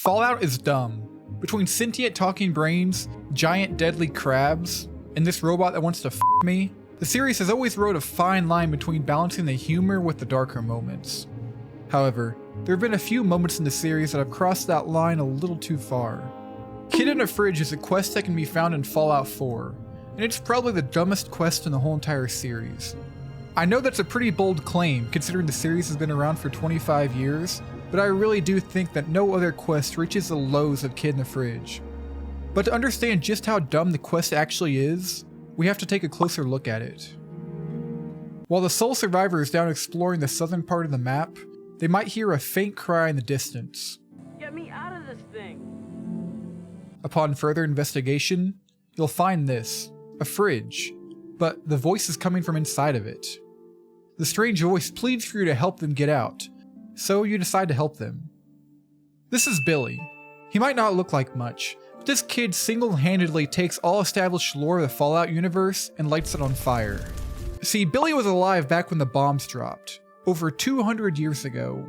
Fallout is dumb. Between sentient talking brains, giant deadly crabs, and this robot that wants to f me, the series has always rode a fine line between balancing the humor with the darker moments. However, there have been a few moments in the series that have crossed that line a little too far. Kid in a Fridge is a quest that can be found in Fallout 4, and it's probably the dumbest quest in the whole entire series. I know that's a pretty bold claim considering the series has been around for 25 years, but I really do think that no other quest reaches the lows of Kid in the Fridge. But to understand just how dumb the quest actually is, we have to take a closer look at it. While the sole survivor is down exploring the southern part of the map, they might hear a faint cry in the distance. Get me out of this thing! Upon further investigation, you'll find this, a fridge, but the voice is coming from inside of it. The strange voice pleads for you to help them get out, so you decide to help them. This is Billy. He might not look like much, but this kid single-handedly takes all established lore of the Fallout universe and lights it on fire. See, Billy was alive back when the bombs dropped, over 200 years ago.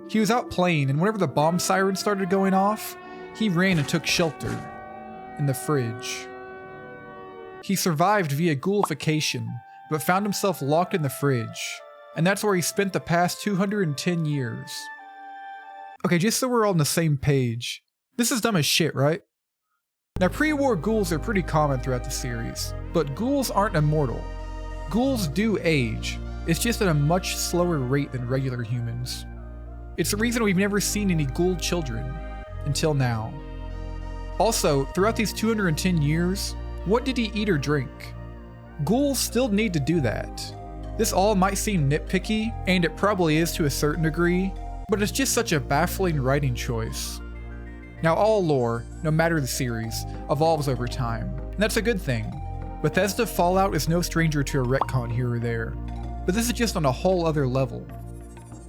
He was out playing, and whenever the bomb siren started going off, he ran and took shelter in the fridge. He survived via ghoulification, but found himself locked in the fridge, and that's where he spent the past 210 years. Okay, just so we're all on the same page, this is dumb as shit, right? Now, pre-war ghouls are pretty common throughout the series, but ghouls aren't immortal. Ghouls do age, it's just at a much slower rate than regular humans. It's the reason we've never seen any ghoul children, until now. Also, throughout these 210 years, what did he eat or drink? Ghouls still need to do that. This all might seem nitpicky, and it probably is to a certain degree, but it's just such a baffling writing choice. Now, all lore, no matter the series, evolves over time, and that's a good thing. Bethesda Fallout is no stranger to a retcon here or there, but this is just on a whole other level.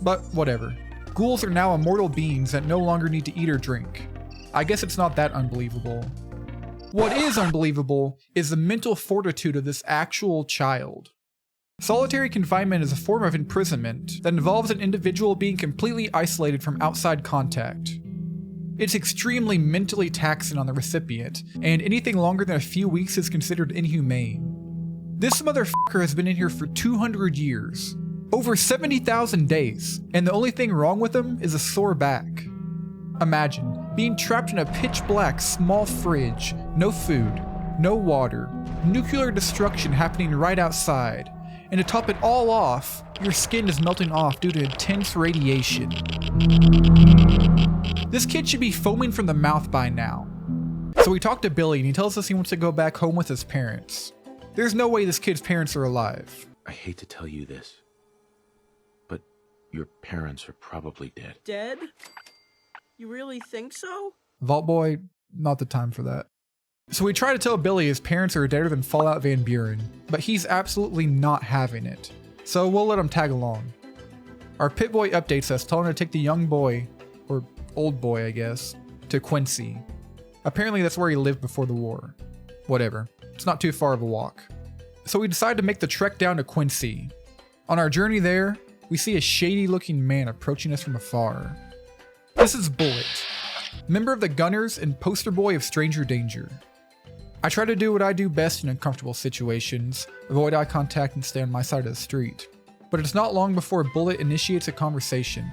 But whatever. Ghouls are now immortal beings that no longer need to eat or drink. I guess it's not that unbelievable. What is unbelievable is the mental fortitude of this actual child. Solitary confinement is a form of imprisonment that involves an individual being completely isolated from outside contact. It's extremely mentally taxing on the recipient, and anything longer than a few weeks is considered inhumane. This motherfucker has been in here for 200 years, over 70,000 days, and the only thing wrong with him is a sore back. Imagine being trapped in a pitch black small fridge, no food, no water, nuclear destruction happening right outside, and to top it all off, your skin is melting off due to intense radiation. This kid should be foaming from the mouth by now. So we talk to Billy and he tells us he wants to go back home with his parents. There's no way this kid's parents are alive. I hate to tell you this, but your parents are probably dead. Dead? You really think so? Vault Boy, not the time for that. So we try to tell Billy his parents are deader than Fallout Van Buren, but he's absolutely not having it. So we'll let him tag along. Our pit boy updates us, telling him to take the young boy, or old boy I guess, to Quincy. Apparently that's where he lived before the war. Whatever, it's not too far of a walk. So we decide to make the trek down to Quincy. On our journey there, we see a shady looking man approaching us from afar. This is Bullet, member of the Gunners and poster boy of stranger danger. I try to do what I do best in uncomfortable situations, avoid eye contact and stay on my side of the street. But it's not long before Bullet initiates a conversation.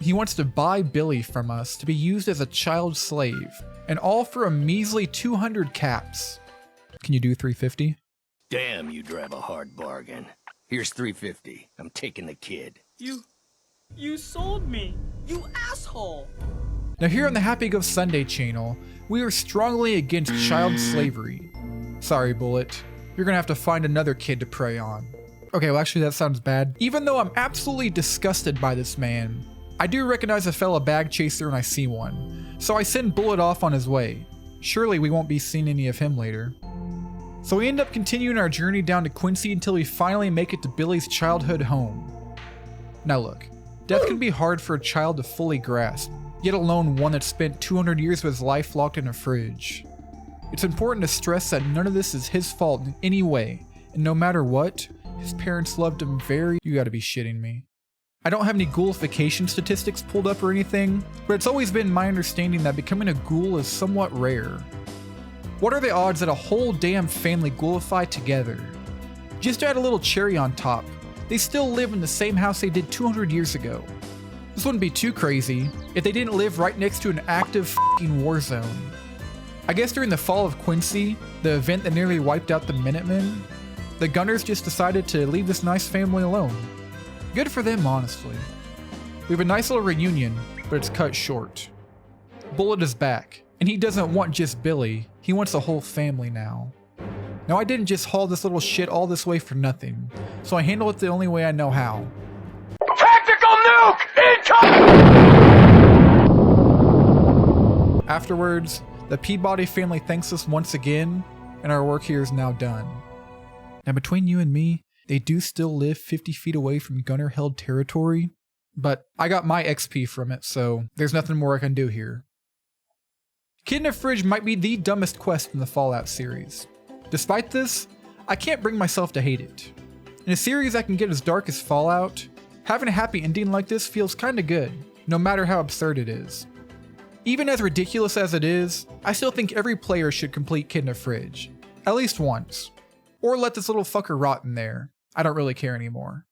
He wants to buy Billy from us to be used as a child slave, and all for a measly 200 caps. Can you do 350? Damn, you drive a hard bargain. Here's 350. I'm taking the kid. You sold me! You asshole! Now here on the Happy Go Sunday channel, we are strongly against child slavery. Sorry, Bullet. You're gonna have to find another kid to prey on. Okay, well actually that sounds bad. Even though I'm absolutely disgusted by this man, I do recognize a fellow bag chaser when I see one, so I send Bullet off on his way. Surely we won't be seeing any of him later. So we end up continuing our journey down to Quincy until we finally make it to Billy's childhood home. Now look, death can be hard for a child to fully grasp, yet alone one that spent 200 years of his life locked in a fridge. It's important to stress that none of this is his fault in any way, and no matter what, his parents loved him very— You gotta be shitting me. I don't have any ghoulification statistics pulled up or anything, but it's always been my understanding that becoming a ghoul is somewhat rare. What are the odds that a whole damn family ghoulify together? Just to add a little cherry on top, they still live in the same house they did 200 years ago. This wouldn't be too crazy if they didn't live right next to an active f***ing war zone. I guess during the fall of Quincy, the event that nearly wiped out the Minutemen, the Gunners just decided to leave this nice family alone. Good for them, honestly. We have a nice little reunion, but it's cut short. Bullet is back, and he doesn't want just Billy, he wants a whole family now. Now I didn't just haul this little shit all this way for nothing, so I handle it the only way I know how. Tactical nuke incoming! Afterwards, the Peabody family thanks us once again, and our work here is now done. Now between you and me, they do still live 50 feet away from Gunner-held territory, but I got my XP from it, so there's nothing more I can do here. Kid in a Fridge might be the dumbest quest in the Fallout series. Despite this, I can't bring myself to hate it. In a series that can get as dark as Fallout, having a happy ending like this feels kinda good, no matter how absurd it is. Even as ridiculous as it is, I still think every player should complete Kid in a Fridge, at least once. Or let this little fucker rot in there. I don't really care anymore.